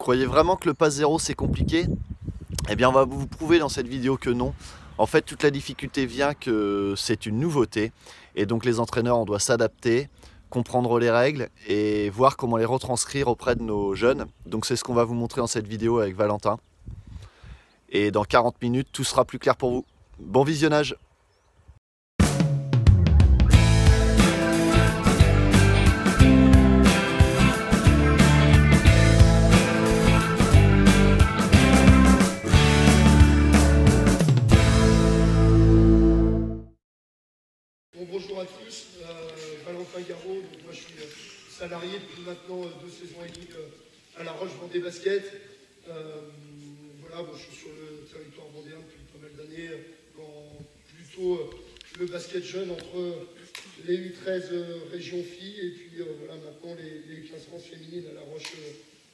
croyez vraiment que le pass 0 c'est compliqué? Eh bien on va vous prouver dans cette vidéo que non. En fait toute la difficulté vient que c'est une nouveauté et donc les entraîneurs on doit s'adapter, comprendre les règles et voir comment les retranscrire auprès de nos jeunes. Donc c'est ce qu'on va vous montrer dans cette vidéo avec Valentin. Et dans 40 minutes tout sera plus clair pour vous. Bon visionnage! Bonjour à tous, Valentin Garot, donc moi je suis salarié depuis maintenant 2 saisons et demie à La Roche Vendée Basket. Voilà, bon, je suis sur le territoire vendéen depuis pas mal d'années, dans plutôt le basket jeune entre les U13 région filles et puis voilà, maintenant les U15 France féminines à La Roche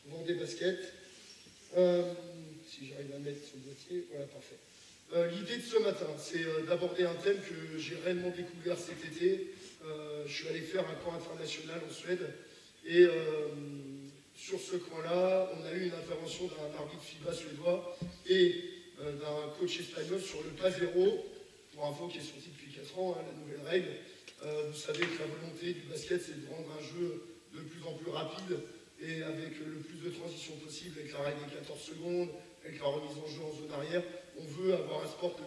Vendée Basket. Si j'arrive à mettre ce boîtier, voilà, parfait. L'idée de ce matin, c'est d'aborder un thème que j'ai réellement découvert cet été. Je suis allé faire un camp international en Suède et sur ce camp-là, on a eu une intervention d'un arbitre FIBA suédois et d'un coach espagnol sur le pas zéro, pour info qui est sorti depuis 4 ans, hein, la nouvelle règle. Vous savez que la volonté du basket, c'est de rendre un jeu de plus en plus rapide et avec le plus de transition possible, avec la règle des 14 secondes, avec la remise en jeu en zone arrière. On veut avoir un sport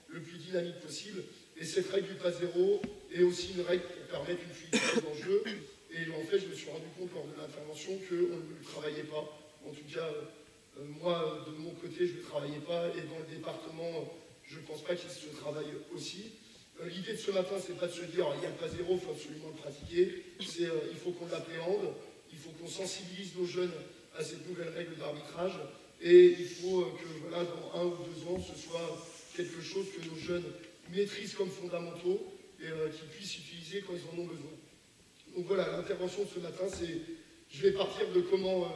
le plus dynamique possible. Et cette règle du pas zéro est aussi une règle pour permettre une fluidité dans le jeu. Et en fait, je me suis rendu compte lors de l'intervention qu'on ne le travaillait pas. En tout cas, moi, de mon côté, je ne le travaillais pas. Et dans le département, je ne pense pas qu'il se travaille aussi. L'idée de ce matin, c'est pas de se dire il y a le pas zéro, il faut absolument le pratiquer. C'est il faut qu'on l'appréhende, il faut qu'on sensibilise nos jeunes à cette nouvelle règle d'arbitrage. Et il faut que voilà, dans 1 ou 2 ans, ce soit quelque chose que nos jeunes maîtrisent comme fondamentaux et qu'ils puissent utiliser quand ils en ont besoin. Donc voilà, l'intervention de ce matin, c'est je vais partir de comment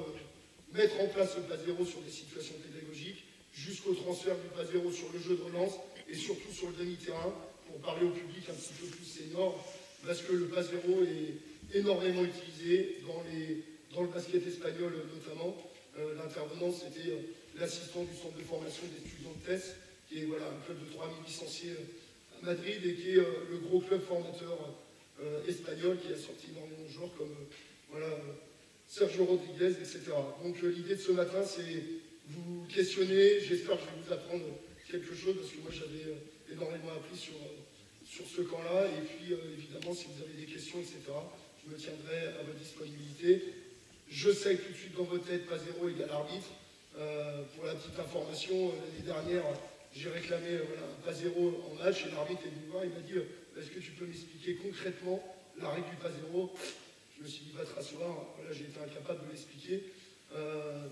mettre en place le pas zéro sur des situations pédagogiques, jusqu'au transfert du pas zéro sur le jeu de relance et surtout sur le demi-terrain, pour parler au public un petit peu plus senior, parce que le pas zéro est énormément utilisé dans le basket espagnol notamment. L'intervenant, c'était l'assistant du centre de formation des étudiants de TES, qui est voilà, un club de 3000 licenciés à Madrid et qui est le gros club formateur espagnol qui a sorti énormément de joueurs comme voilà, Sergio Rodriguez, etc. Donc l'idée de ce matin, c'est vous questionner. J'espère que je vais vous apprendre quelque chose parce que moi j'avais énormément appris sur ce camp-là. Et puis évidemment, si vous avez des questions, etc., je me tiendrai à votre disponibilité. Je sais que tout de suite dans votre tête, pas zéro égale arbitre. Pour la petite information, l'année dernière, j'ai réclamé voilà, un pas zéro en match et l'arbitre est venu voir, il m'a dit est-ce que tu peux m'expliquer concrètement la règle du pas zéro? Je me suis dit va te rasseoir, voilà, j'ai été incapable de l'expliquer.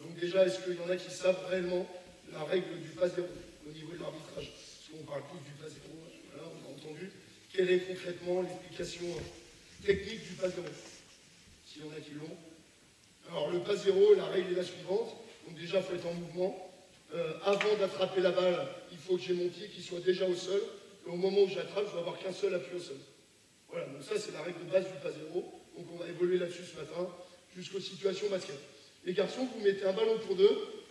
Donc déjà, est-ce qu'il y en a qui savent réellement la règle du pas zéro au niveau de l'arbitrage? Parce qu'on parle tous du pas zéro, voilà, on a entendu. Quelle est concrètement l'explication technique du pas zéro? S'il y en a qui l'ont. Alors le pas zéro, la règle est la suivante. Donc déjà, il faut être en mouvement. Avant d'attraper la balle, il faut que j'ai mon pied qui soit déjà au sol. Et au moment où j'attrape, je dois avoir qu'un seul appui au sol. Voilà, donc ça c'est la règle de base du pas zéro. Donc on va évoluer là-dessus ce matin, jusqu'aux situations basket. Les garçons, vous mettez un ballon pour 2,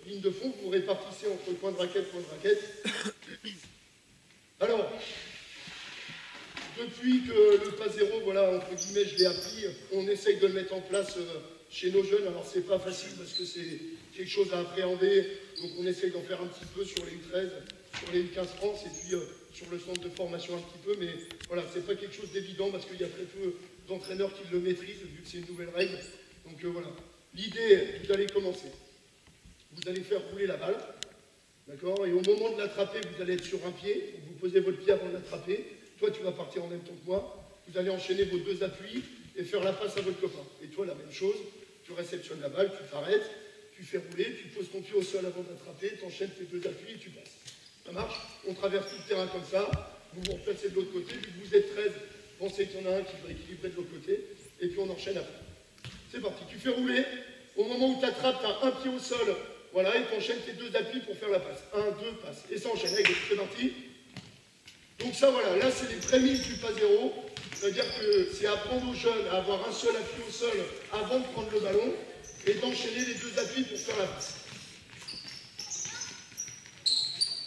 ligne de fond, vous répartissez entre point de raquette. Alors, depuis que le pas zéro, voilà, entre guillemets, je l'ai appris, on essaye de le mettre en place chez nos jeunes. Alors c'est pas facile parce que c'est quelque chose à appréhender, donc on essaye d'en faire un petit peu sur les U13, sur les U15 France et puis sur le centre de formation un petit peu, mais voilà, c'est pas quelque chose d'évident parce qu'il y a très peu d'entraîneurs qui le maîtrisent vu que c'est une nouvelle règle. Donc voilà, l'idée, vous allez commencer. Vous allez faire rouler la balle, d'accord, et au moment de l'attraper, vous allez être sur un pied, vous posez votre pied avant de l'attraper. Toi, tu vas partir en même temps que moi, vous allez enchaîner vos 2 appuis et faire la passe à votre copain. Et toi, la même chose, tu réceptionnes la balle, tu t'arrêtes, tu fais rouler, tu poses ton pied au sol avant d'attraper, tu enchaînes tes 2 appuis et tu passes. Ça marche? On traverse tout le terrain comme ça, vous vous replacez de l'autre côté, vu que vous êtes 13, pensez qu'il y en a un qui va équilibrer de l'autre côté, et puis on enchaîne après. C'est parti, tu fais rouler, au moment où tu attrapes, tu as un pied au sol, voilà, et tu enchaînes tes 2 appuis pour faire la passe. 1, 2, passe. Et ça enchaîne, c'est parti. Donc ça voilà, là c'est les prémices du pas zéro, c'est-à-dire que c'est apprendre aux jeunes à avoir un seul appui au sol avant de prendre le ballon, et d'enchaîner les deux appuis pour faire la passe.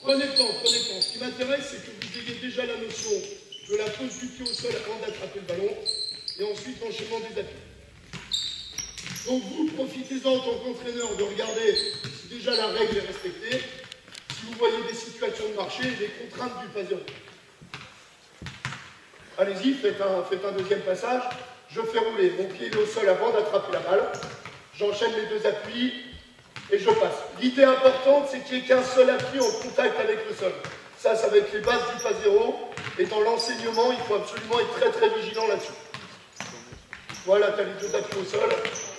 Prenez le temps, prenez le temps. Ce qui m'intéresse, c'est que vous ayez déjà la notion de la pose du pied au sol avant d'attraper le ballon, et ensuite l'enchaînement des appuis. Donc vous, profitez-en en tant qu'entraîneur de regarder si déjà la règle est respectée, si vous voyez des situations de marché et des contraintes du pas zéro. Allez-y, faites un deuxième passage. Je fais rouler mon pied au sol avant d'attraper la balle. J'enchaîne les deux appuis et je passe. L'idée importante, c'est qu'il n'y ait qu'un seul appui en contact avec le sol. Ça va être les bases du pas zéro. Et dans l'enseignement, il faut absolument être très très vigilant là-dessus. Voilà, tu as les deux appuis au sol.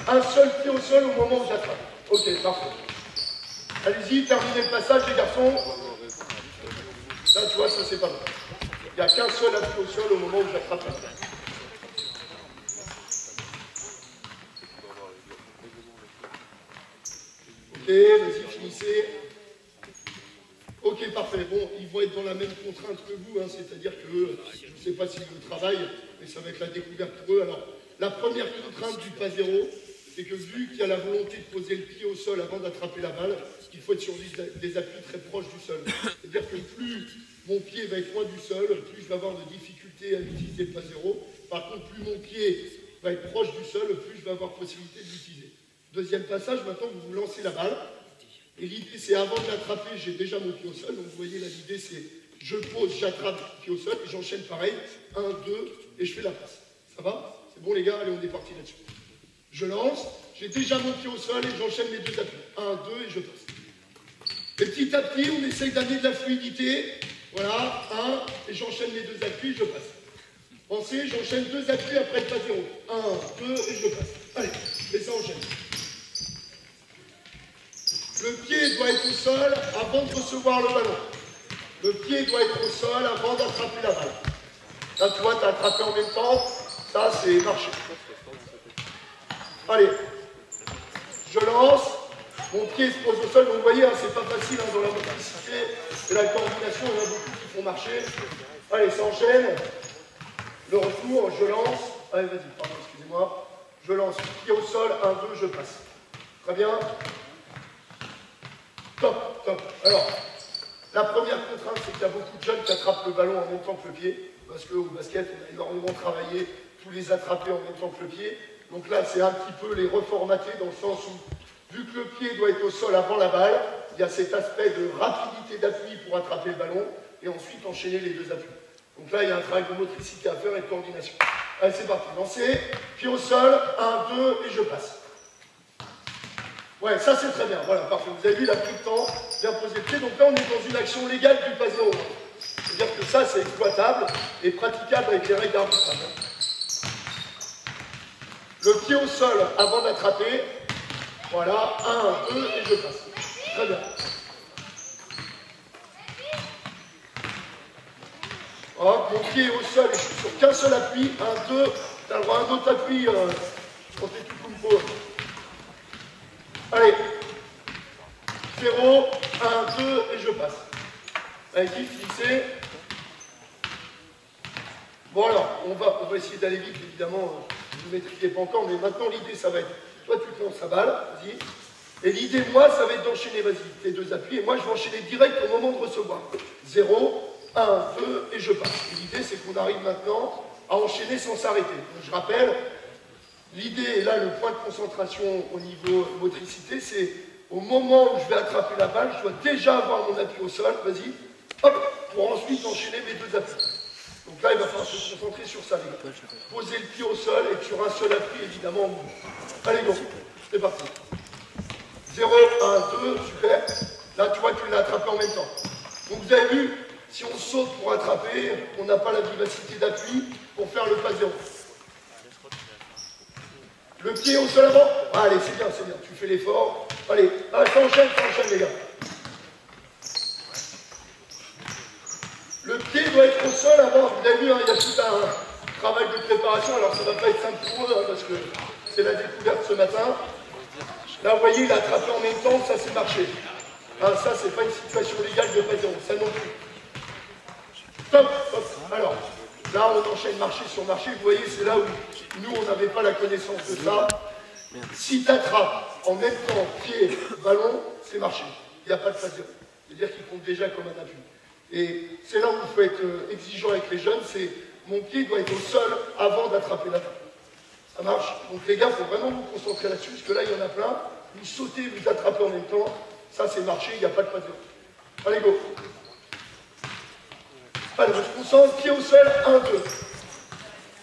Un seul pied au sol au moment où j'attrape. Ok, parfait. Allez-y, terminez le passage, les garçons. Là, tu vois, ça c'est pas bon. Il n'y a qu'un seul appui au sol au moment où j'attrape la balle. Ok, vas-y, finissez. Ok, parfait. Bon, ils vont être dans la même contrainte que vous, hein, c'est-à-dire que je ne sais pas s'ils le travaillent, mais ça va être la découverte pour eux. Alors, la première contrainte du pas zéro, c'est que vu qu'il y a la volonté de poser le pied au sol avant d'attraper la balle, il faut être sur des appuis très proches du sol. C'est-à-dire que plus mon pied va être loin du sol, plus je vais avoir de difficultés à utiliser le pas zéro. Par contre, plus mon pied va être proche du sol, plus je vais avoir possibilité de l'utiliser. Deuxième passage, maintenant vous vous lancez la balle. Et l'idée, c'est avant de l'attraper, j'ai déjà mon pied au sol. Donc vous voyez, là, l'idée, c'est je pose, j'attrape le pied au sol, et j'enchaîne pareil. 1, 2, et je fais la passe. Ça va? C'est bon, les gars? Allez, on est parti là-dessus. Je lance, j'ai déjà mon pied au sol, et j'enchaîne les deux appuis. 1, 2, et je passe. Et petit à petit, on essaye d'amener de la fluidité. Voilà, 1, et j'enchaîne les deux appuis, je passe. Pensez, j'enchaîne deux appuis après le pas zéro. 1, 2, et je passe. Allez, et ça enchaîne. Le pied doit être au sol avant de recevoir le ballon. Le pied doit être au sol avant d'attraper la balle. Là, tu vois, tu as attrapé en même temps. Ça, c'est marché. Allez. Je lance. Mon pied se pose au sol. Donc, vous voyez, hein, c'est pas facile hein, dans la motricité et la coordination. Il y en a beaucoup qui font marcher. Allez, ça enchaîne. Le retour, je lance. Allez, vas-y, pardon, excusez-moi. Je lance. Pied au sol. 1, 2, je passe. Très bien. Top, top. Alors, la première contrainte, c'est qu'il y a beaucoup de jeunes qui attrapent le ballon en même temps que le pied, parce qu'au basket, on a énormément travaillé tous les attraper en même temps que le pied. Donc là, c'est un petit peu les reformater dans le sens où, vu que le pied doit être au sol avant la balle, il y a cet aspect de rapidité d'appui pour attraper le ballon, et ensuite enchaîner les deux appuis. Donc là, il y a un travail de motricité à faire et de coordination. Allez, c'est parti. Lancez, pied au sol, 1, 2, et je passe. Ouais, ça c'est très bien, voilà, parfait. Vous avez vu, il a pris le temps, bien posé le pied. Donc là, on est dans une action légale du pas zéro. C'est-à-dire que ça, c'est exploitable et praticable avec les règles d'arbitrage. Le pied au sol avant d'attraper. Voilà, 1, 2, et je passe. Très bien. Hop, mon pied est au sol et je suis sur qu'un seul appui. 1, 2, tu as le droit à un autre appui quand tu es tout compo. Allez, 0, 1, 2, et je passe. Allez-y, finissez. Bon alors, on va essayer d'aller vite, évidemment, vous ne maîtrisez pas encore, mais maintenant l'idée, ça va être, toi tu te lances la balle, vas-y. Et l'idée, moi, ça va être d'enchaîner, vas-y, les deux appuis, et moi je vais enchaîner direct au moment de recevoir. 0, 1, 2, et je passe. Et l'idée, c'est qu'on arrive maintenant à enchaîner sans s'arrêter. Donc je rappelle, l'idée, et là, le point de concentration au niveau motricité, c'est au moment où je vais attraper la balle, je dois déjà avoir mon appui au sol, vas-y, hop, pour ensuite enchaîner mes deux appuis. Donc là, il va falloir se concentrer sur ça, les gars. Poser le pied au sol et sur un seul appui, évidemment, on bouge. Allez, go, c'est parti. 0, 1, 2, super. Là, tu vois, tu l'as attrapé en même temps. Donc vous avez vu, si on saute pour attraper, on n'a pas la vivacité d'appui pour faire le pas zéro. Le pied au sol avant. Allez, c'est bien, tu fais l'effort. Allez, ça enchaîne, les gars. Le pied doit être au sol avant. Vous avez vu, hein, il y a tout un travail de préparation. Alors, ça ne va pas être simple pour eux, hein, parce que c'est la découverte ce matin. Là, vous voyez, il a attrapé en même temps, ça c'est marché. Hein, ça, c'est pas une situation légale de pas zéro, ça non plus. Top, top. Alors, là, on enchaîne marché sur marché. Vous voyez, c'est là où nous, on n'avait pas la connaissance de ça. Si tu attrapes en même temps pied, ballon, c'est marché. Il n'y a pas de phase zéro. C'est-à-dire qu'il compte déjà comme un appui. Et c'est là où il faut être exigeant avec les jeunes, c'est mon pied doit être au sol avant d'attraper la balle. Ça marche. Donc les gars, il faut vraiment vous concentrer là-dessus, parce que là, il y en a plein. Vous sautez, vous attrapez en même temps. Ça, c'est marché, il n'y a pas de phase zéro. Allez, go. Allez, on se concentre. Pied au sol, 1, 2.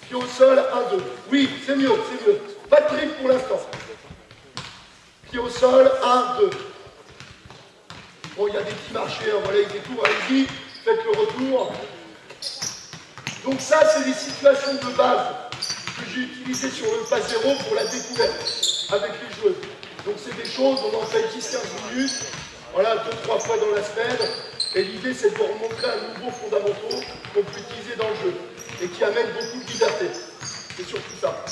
Pied au sol, 1, 2. Oui, c'est mieux, c'est mieux. Pas de dribble pour l'instant. Pied au sol, 1, 2. Bon, il y a des petits marchés, voilà, avec des tours, allez-y, faites le retour. Donc ça, c'est les situations de base que j'ai utilisées sur le pas zéro pour la découverte avec les joueurs. Donc c'est des choses, on en fait 10-15 minutes, voilà, 2-3 fois dans la semaine. Et l'idée, c'est de vous remontrer un nouveau fondamentaux qu'on peut utiliser dans le jeu et qui amène beaucoup de liberté. C'est surtout ça.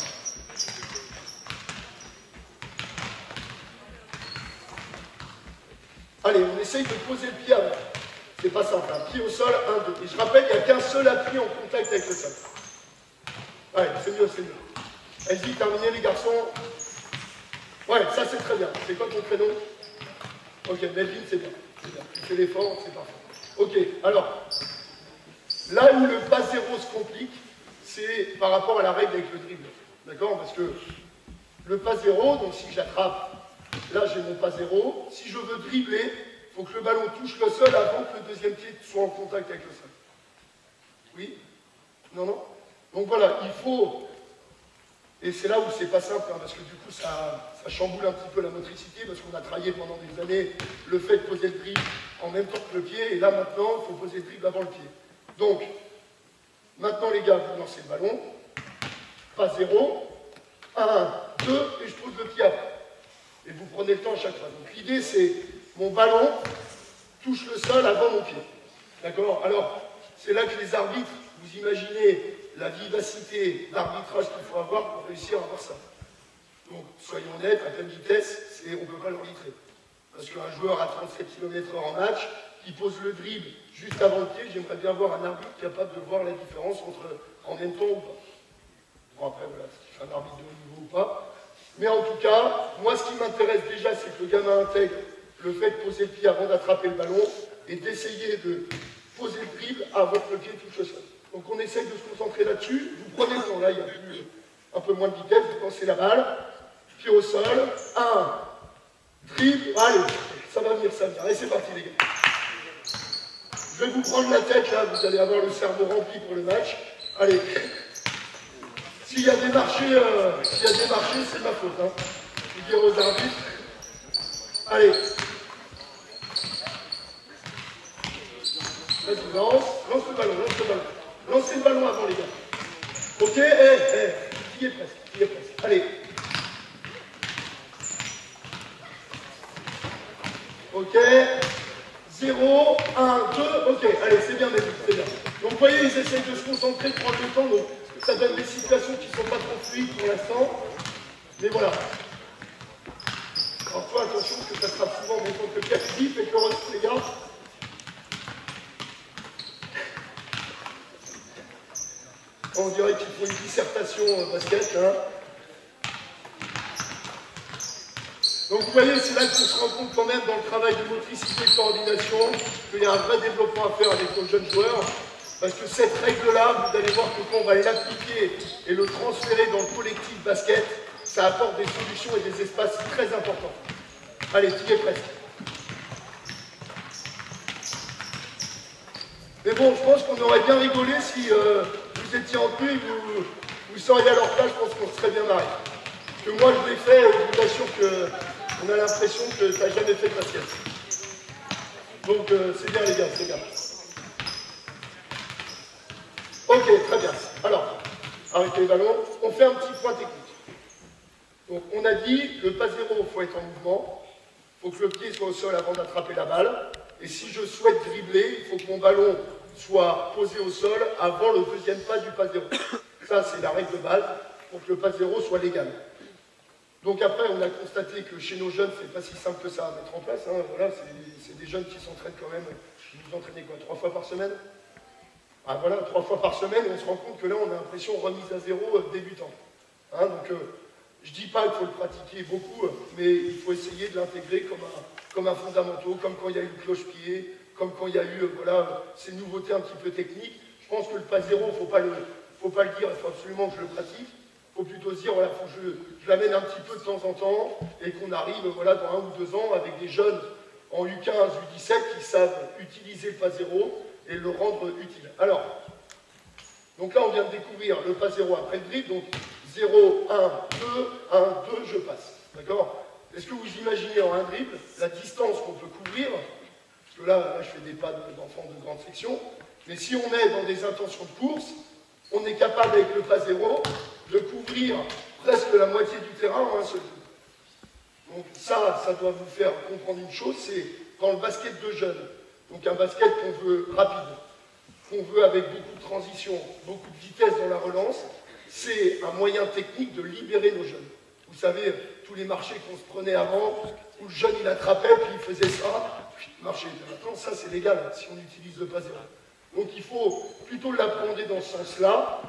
Allez, on essaye de poser le pied avant. C'est pas simple, un pied au sol, 1, 2. Et je rappelle, il n'y a qu'un seul appui en contact avec le sol. Allez, c'est mieux, c'est mieux. Allez-y, terminez les garçons. Ouais, ça c'est très bien. C'est quoi ton prénom? Ok, Melvin, c'est bien. C'est bien. Tu fais l'effort, c'est parfait. Ok, alors, là où le pas zéro se complique, c'est par rapport à la règle avec le dribble. D'accord? Parce que le pas zéro, donc si j'attrape, là j'ai mon pas zéro. Si je veux dribbler, il faut que le ballon touche le sol avant que le deuxième pied soit en contact avec le sol. Oui? Non, non? Donc voilà, il faut... Et c'est là où c'est pas simple, hein, parce que du coup ça chamboule un petit peu la motricité, parce qu'on a travaillé pendant des années le fait de poser le dribble en même temps que le pied, et là maintenant il faut poser le dribble avant le pied. Donc, maintenant les gars, vous lancez le ballon, pas zéro, 1, 2, et je pose le pied après. Et vous prenez le temps à chaque fois. Donc l'idée c'est, mon ballon touche le sol avant mon pied. D'accord? Alors, c'est là que les arbitres, vous imaginez la vivacité d'arbitrage qu'il faut avoir pour réussir à avoir ça. Donc, soyons honnêtes, à pleine vitesse, on ne peut pas l'arbitrer. Parce qu'un joueur à 37 km/h en match, qui pose le dribble juste avant le pied, j'aimerais bien voir un arbitre capable de voir la différence entre en même temps ou pas. Bon, après, voilà, si c'est un arbitre de haut niveau ou pas. Mais en tout cas, moi, ce qui m'intéresse déjà, c'est que le gamin intègre le fait de poser le pied avant d'attraper le ballon et d'essayer de poser le dribble avant que le pied touche le sol. Donc on essaye de se concentrer là-dessus. Vous prenez le temps, là, il y a plus, un peu moins de vitesse, vous lancez la balle, pied au sol, 1, dribble, allez, ça va venir, ça va venir. Allez, c'est parti les gars. Je vais vous prendre la tête, là, vous allez avoir le cerveau rempli pour le match. Allez, s'il y a des marchés, c'est ma faute, hein. Je vais dire aux arbitres. Allez. Vas-y, lance le ballon, lance le ballon. Lancez le ballon avant, les gars. Ok, qui est presque, Allez. Ok. 0, 1, 2, ok. Allez, c'est bien, c'est bien. Donc, vous voyez, ils essayent de se concentrer, de prendre le temps. Donc, ça donne des situations qui ne sont pas trop fluides pour l'instant. Mais voilà. Alors, toi, attention, parce que ça sera souvent en mettant que le cap vif et que le retour, les gars. On dirait qu'il faut une dissertation basket, hein. Donc vous voyez, c'est là qu'on se rend compte quand même dans le travail de motricité et de coordination qu'il y a un vrai développement à faire avec nos jeunes joueurs. Parce que cette règle-là, vous allez voir que quand on va l'appliquer et le transférer dans le collectif basket, ça apporte des solutions et des espaces très importants. Allez, tu es presque. Mais bon, je pense qu'on aurait bien rigolé si vous étiez en tenue et vous seriez à leur place, je pense qu'on serait bien marré. Que moi je l'ai fait, je vous assure qu'on a l'impression que tu n'as jamais fait de basket. Donc c'est bien les gars, c'est bien. Ok, très bien. Alors, arrêtez les ballons, on fait un petit point technique. Donc on a dit, le pas zéro, il faut être en mouvement, il faut que le pied soit au sol avant d'attraper la balle, et si je souhaite dribbler, il faut que mon ballon soit posé au sol avant le deuxième pas du pas zéro. Ça, c'est la règle de base pour que le pas zéro soit légal. Donc après, on a constaté que chez nos jeunes, c'est pas si simple que ça à mettre en place. Hein. Voilà, c'est des jeunes qui s'entraînent quand même. Vous entraînez quoi, 3 fois par semaine? Ah voilà, 3 fois par semaine, et on se rend compte que là, on a l'impression remise à zéro débutant. Hein, donc Je ne dis pas qu'il faut le pratiquer beaucoup, mais il faut essayer de l'intégrer comme un fondamental, comme quand il y a eu le cloche-pied, comme quand il y a eu voilà, ces nouveautés un petit peu techniques. Je pense que le pas zéro, il ne faut pas le dire, il faut absolument que je le pratique. Il faut plutôt se dire, voilà, faut que je l'amène un petit peu de temps en temps et qu'on arrive voilà, dans 1 ou 2 ans avec des jeunes en U15, U17 qui savent utiliser le pas zéro et le rendre utile. Alors, donc là, on vient de découvrir le pas zéro après le dribble, donc 0, 1, 2, 1, 2, je passe. D'accord? Est-ce que vous imaginez en un dribble la distance qu'on peut couvrir? Parce que là, je fais des pas d'enfants de grande section. Mais si on est dans des intentions de course, on est capable avec le pas zéro de couvrir presque la moitié du terrain en un seul coup. Donc ça doit vous faire comprendre une chose, c'est dans le basket de jeunes. Donc un basket qu'on veut rapide, qu'on veut avec beaucoup de transition, beaucoup de vitesse dans la relance, c'est un moyen technique de libérer nos jeunes. Vous savez, tous les marchés qu'on se prenait avant, où le jeune il attrapait, puis il faisait ça, puis il marchait. Maintenant, ça c'est légal si on utilise le pas zéro. Donc il faut plutôt l'appréhender dans ce sens-là,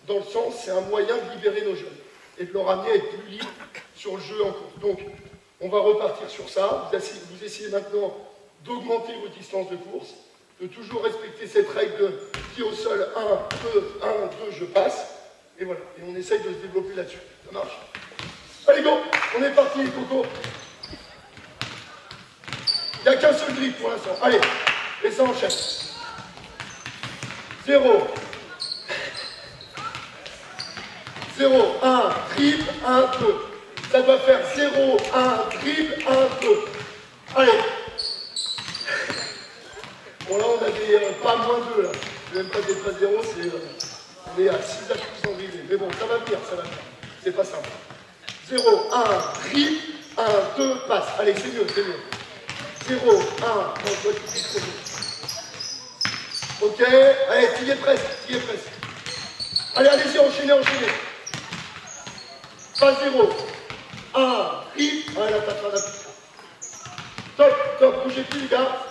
dans le sens, c'est un moyen de libérer nos jeunes et de leur amener à être plus libres sur le jeu en cours. Donc, on va repartir sur ça. Vous essayez maintenant d'augmenter vos distances de course, de toujours respecter cette règle de pied au sol, 1, 2, 1, 2, je passe. Et voilà, et on essaye de se développer là-dessus. Ça marche? Allez, go! On est parti, les cocos. Il n'y a qu'un seul dribble pour l'instant. Allez, et ça enchaîne. 0. 0, 1, dribble, 1, 2. Ça doit faire 0, 1, dribble, 1, 2. Allez. Bon là on a des pas moins 2 là. Même pas des pas 0, on est à 6 à plus en dribble. Mais bon, ça va venir, ça va venir. C'est pas simple. 0, 1, dribble, 1, 2, passe. Allez, c'est mieux, c'est mieux. 0, 1, non, toi tu dis trop vite. Ok, allez, tu y es presque, tu y es presque. Allez, allez-y, enchaînez, enchaînez. Pas 0. 1, dribble. Ah, là, t'as fait un top, top, bougez plus, les gars.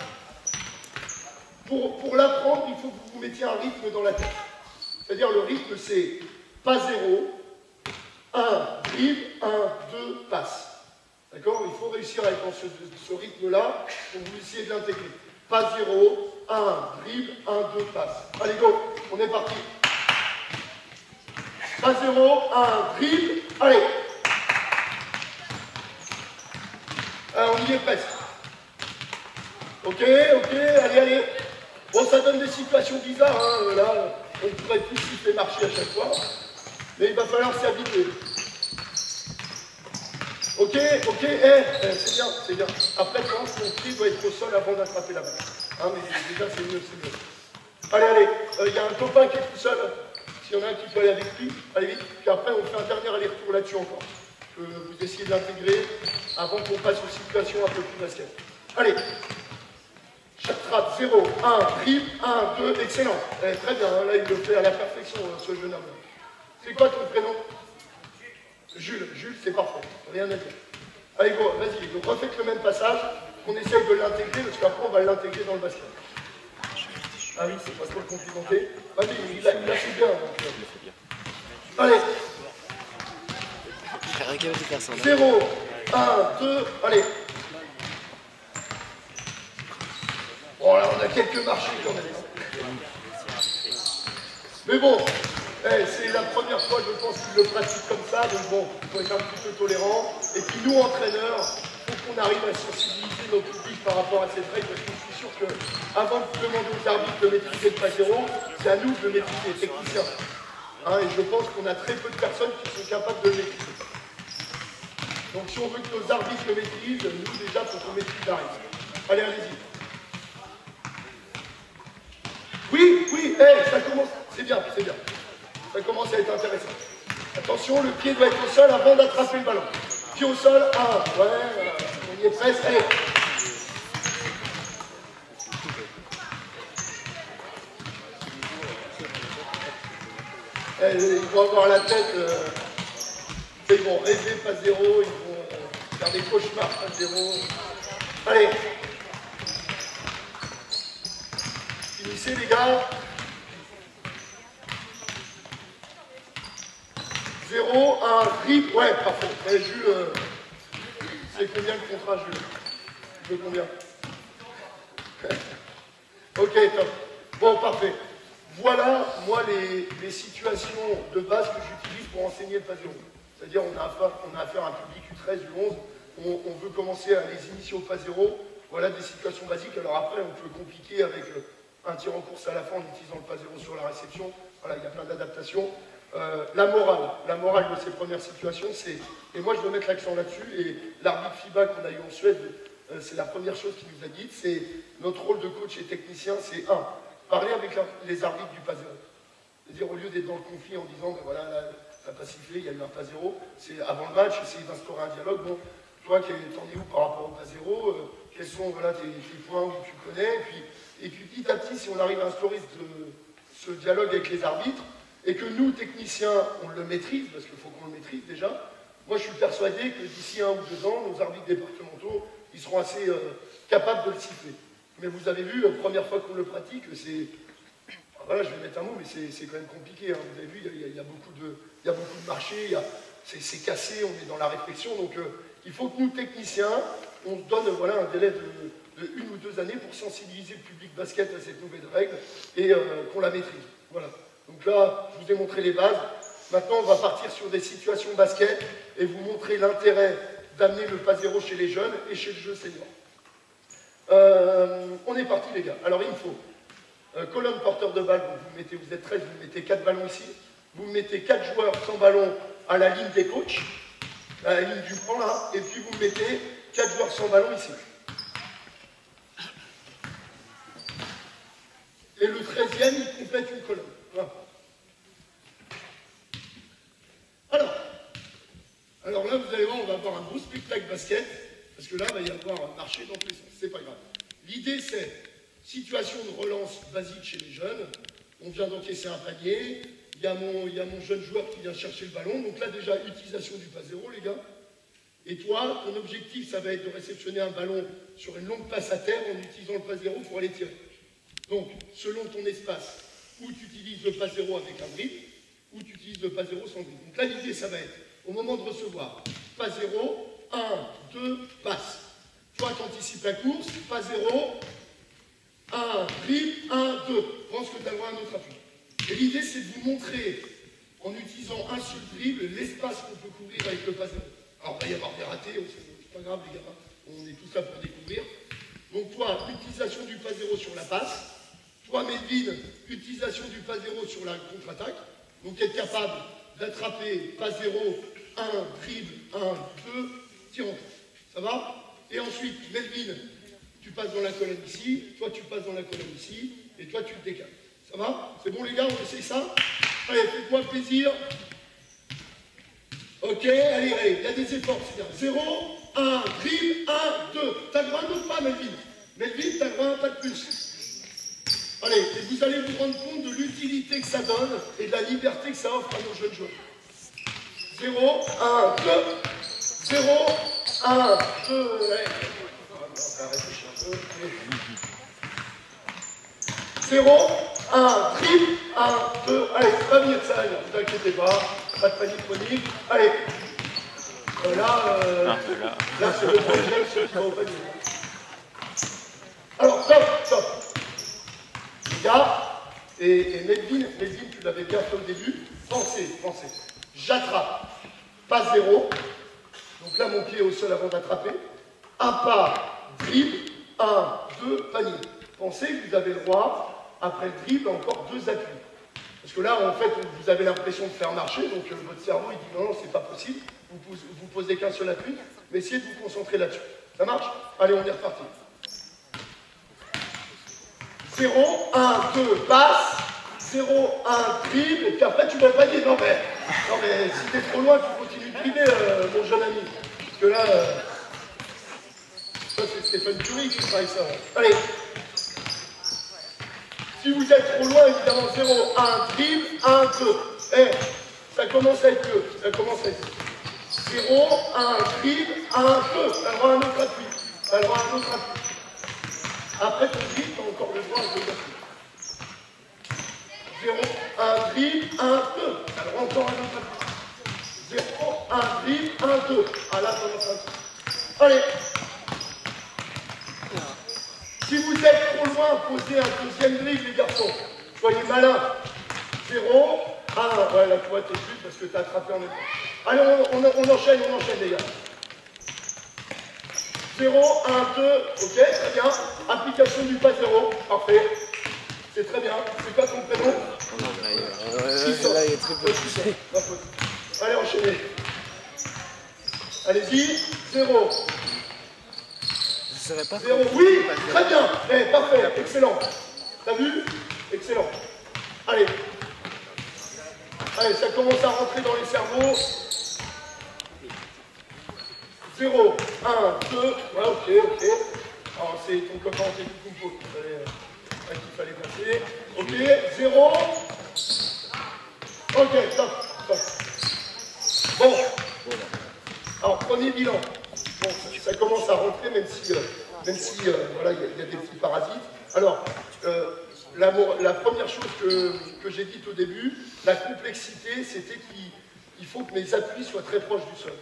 Pour l'apprendre, il faut que vous mettiez un rythme dans la tête. C'est-à-dire, le rythme, c'est pas 0, 1, dribble, 1, 2, passe. D'accord? Il faut réussir à être dans ce rythme-là pour vous essayer de l'intégrer. Pas 0, 1, dribble, 1, 2, passe. Allez, go, on est parti. Pas 0, 1, dribble, allez. On y est presque. Ok, ok, allez, allez. Bon, ça donne des situations bizarres, hein. Là, on pourrait tous siffler marcher à chaque fois. Mais il va falloir s'y habituer. Ok, ok, c'est bien, c'est bien. Après, quand ton pied doit être au sol avant d'attraper la balle. Hein, mais déjà, c'est mieux, c'est mieux. Allez, allez, il y a un copain qui est tout seul. S'il y en a un qui peut aller avec lui, allez vite. Puis après, on fait un dernier aller-retour là-dessus encore. Que vous essayez de l'intégrer avant qu'on passe aux situations un peu plus basket. Allez. Chaque trappe, 0, 1, dribble, 1, 2, excellent. Très bien, hein, là il le fait à la perfection, ce jeune homme. C'est quoi ton prénom? Jules. Jules, c'est parfait, rien à dire. Allez, go, vas-y, donc refaites le même passage, on essaye de l'intégrer, parce qu'après on va l'intégrer dans le basket. Ah oui, c'est pas trop le complimenter. Vas-y, il a fait bien. Donc, allez. 0, 1, 2, allez. Bon, là, on a quelques marchés quand même. Mais bon, c'est la première fois, je pense, qu'il le pratique comme ça. Donc bon, il faut être un petit peu tolérant. Et puis nous, entraîneurs, il faut qu'on arrive à sensibiliser nos publics par rapport à cette règle. Parce que je suis sûr qu'avant de demander aux arbitres de maîtriser le pas zéro, c'est à nous de le maîtriser, les techniciens. Hein, et je pense qu'on a très peu de personnes qui sont capables de le maîtriser. Donc si on veut que nos arbitres le maîtrisent, nous déjà, il faut qu'on maîtrise la règle. Allez, allez-y. Oui, oui, ça commence, c'est bien, c'est bien. Ça commence à être intéressant. Attention, le pied doit être au sol avant d'attraper le ballon. Pied au sol, 1, ouais, on y est presque, allez. Ils vont avoir la tête, ils vont rêver pas 0, ils vont faire des cauchemars pas 0. Allez. Finissez les gars. 0, 1, dribble. Ouais, parfait. Et Jules, c'est combien le contrat, Jules? Tu veux combien? Ok, top. Bon, parfait. Voilà, moi, les situations de base que j'utilise pour enseigner le pas zéro. C'est-à-dire, on a affaire à un public U13, U11, on veut commencer à les initier au pas zéro. Voilà des situations basiques. Alors après, on peut compliquer avec un tir en course à la fin en utilisant le pas zéro sur la réception. Voilà, il y a plein d'adaptations. La morale de ces premières situations, c'est, et moi je veux mettre l'accent là-dessus, et l'arbitre FIBA qu'on a eu en Suède, c'est la première chose qu'il nous a dit, c'est notre rôle de coach et technicien, c'est parler avec les arbitres du pas zéro. C'est-à-dire au lieu d'être dans le conflit en disant, ben voilà, là, ça n'a pas sifflé, il y a eu un pas zéro, c'est avant le match, essayer d'instaurer un dialogue. Bon, toi, t'en es où par rapport au pas zéro, quels sont voilà, tes points où tu connais, et puis petit à petit, si on arrive à instaurer ce dialogue avec les arbitres, et que nous, techniciens, on le maîtrise, parce qu'il faut qu'on le maîtrise déjà, moi je suis persuadé que d'ici 1 ou 2 ans, nos arbitres départementaux, ils seront assez capables de le siffler. Mais vous avez vu, la première fois qu'on le pratique, c'est... Voilà, je vais mettre un mot, mais c'est quand même compliqué. Hein. Vous avez vu, il y a beaucoup de marchés, c'est cassé, on est dans la réflexion. Donc il faut que nous, techniciens, on se donne voilà, un délai de 1 ou 2 années pour sensibiliser le public basket à cette nouvelle règle et qu'on la maîtrise. Voilà. Donc là, je vous ai montré les bases. Maintenant, on va partir sur des situations basket et vous montrer l'intérêt d'amener le pas zéro chez les jeunes et chez le jeu senior. On est parti, les gars. Alors, il me faut colonne porteur de balle. Vous êtes 13, vous mettez 4 ballons ici. Vous mettez 4 joueurs sans ballon à la ligne des coachs, à la ligne du banc, là. Et puis, vous mettez 4 joueurs sans ballon ici. Et le 13e, il complète une colonne. Voilà. Alors là, vous allez voir, on va avoir un gros spectacle basket, parce que là, il va y avoir un marché dans tous les sens. C'est pas grave. L'idée, c'est situation de relance basique chez les jeunes. On vient d'encaisser un panier. Il y a mon jeune joueur qui vient chercher le ballon. Donc là, déjà, utilisation du pas zéro, les gars. Et toi, ton objectif, ça va être de réceptionner un ballon sur une longue passe à terre en utilisant le pas zéro pour aller tirer. Donc, selon ton espace, où tu utilises le pas zéro avec un dribble, ou tu utilises le pas zéro sans dribble. Donc là, l'idée, ça va être, au moment de recevoir, pas zéro, 1, 2, passe. Toi, tu anticipes la course, pas zéro, 1, dribble, 1, 2. Pense que tu as le droit à un autre appui. Et l'idée, c'est de vous montrer, en utilisant un seul dribble, l'espace qu'on peut couvrir avec le pas zéro. Alors, il va y avoir des ratés, c'est pas grave, les gars, on est tous là pour découvrir. Donc, toi, utilisation du pas zéro sur la passe. Toi, Melvin, utilisation du pas zéro sur la contre-attaque. Donc, être capable d'attraper pas zéro, 1, dribble, 1, 2, tir en course. Ça va? Et ensuite, Melvin, tu passes dans la colonne ici, toi, tu passes dans la colonne ici, et toi, tu te décales. Ça va? C'est bon, les gars, on essaye ça? Allez, faites-moi plaisir. Ok, allez, il y a des efforts, c'est bien. 0, 1, dribble, 1, 2. T'as le droit à un autre pas, Melvin. Melvin, t'as le droit à un pas de plus. Allez, et vous allez vous rendre compte de l'utilité que ça donne et de la liberté que ça offre à nos jeunes joueurs. 0, 1, 2. 0, 1, 2. Allez. On va réfléchir un peu. 0, 1, dribble, 1, 2. Allez, ça va venir ça, ne vous inquiétez pas. Pas de panique chronique. Allez. Là, c'est le projet, ceux qui vont au panier. Alors, stop. Les gars, et Melvin, tu l'avais bien fait au début, pensez. J'attrape, pas zéro, donc là mon pied est au sol avant d'attraper, un pas, dribble, 1, 2, panier. Pensez que vous avez le droit, après le dribble, encore 2 appuis. Parce que là, en fait, vous avez l'impression de faire marcher, donc votre cerveau, il dit non, c'est pas possible, vous posez qu'un seul appui, mais essayez de vous concentrer là-dessus. Ça marche? Allez, on est reparti. 0, 1, 2, passe, 0, 1, dribble, et puis après tu vas le panier. Non mais si t'es trop loin, tu continues de dribbler, mon jeune ami. Parce que là, ça c'est Stéphane Curie qui travaille ça. Allez. Si vous êtes trop loin, évidemment, 0, 1, dribble, 1, 2. Eh, ça commence à être que, 0, 1, dribble, 1, 2. T'as le droit à un autre appui. Après ton dribble, tu as encore le droit à 2 appuis. 0, 1, dribble, 1, 2. Tu as le droit encore à un autre appui. 0, 1, dribble, 1, 2. Ah là, ça va faire. Allez. Si vous êtes trop loin, posez un deuxième dribble, les garçons. Soyez malins. 0, 1. Ouais, là, tu vois, t'es plus parce que t'as attrapé en même temps. Allez, on enchaîne, les gars. 0, 1, 2, ok, très bien. Application du pas 0, parfait. C'est très bien. C'est quoi ton prénom? Là, il est très peu poussé. Allez, enchaînez. Allez-y, 0. Je serais pas. 0, oui, très bien. Eh, parfait, excellent. T'as vu? Excellent. Allez. Allez, ça commence à rentrer dans les cerveaux. 0, 1, 2, ouais, ok. Alors, c'est ton copain Antetokounmpo qu'il fallait passer. Ok, 0. Ok, top. Bon. Alors, premier bilan. Bon, ça commence à rentrer, même si voilà, il y a des petits parasites. Alors, la première chose que j'ai dite au début, la complexité, c'était qu'il faut que mes appuis soient très proches du sol.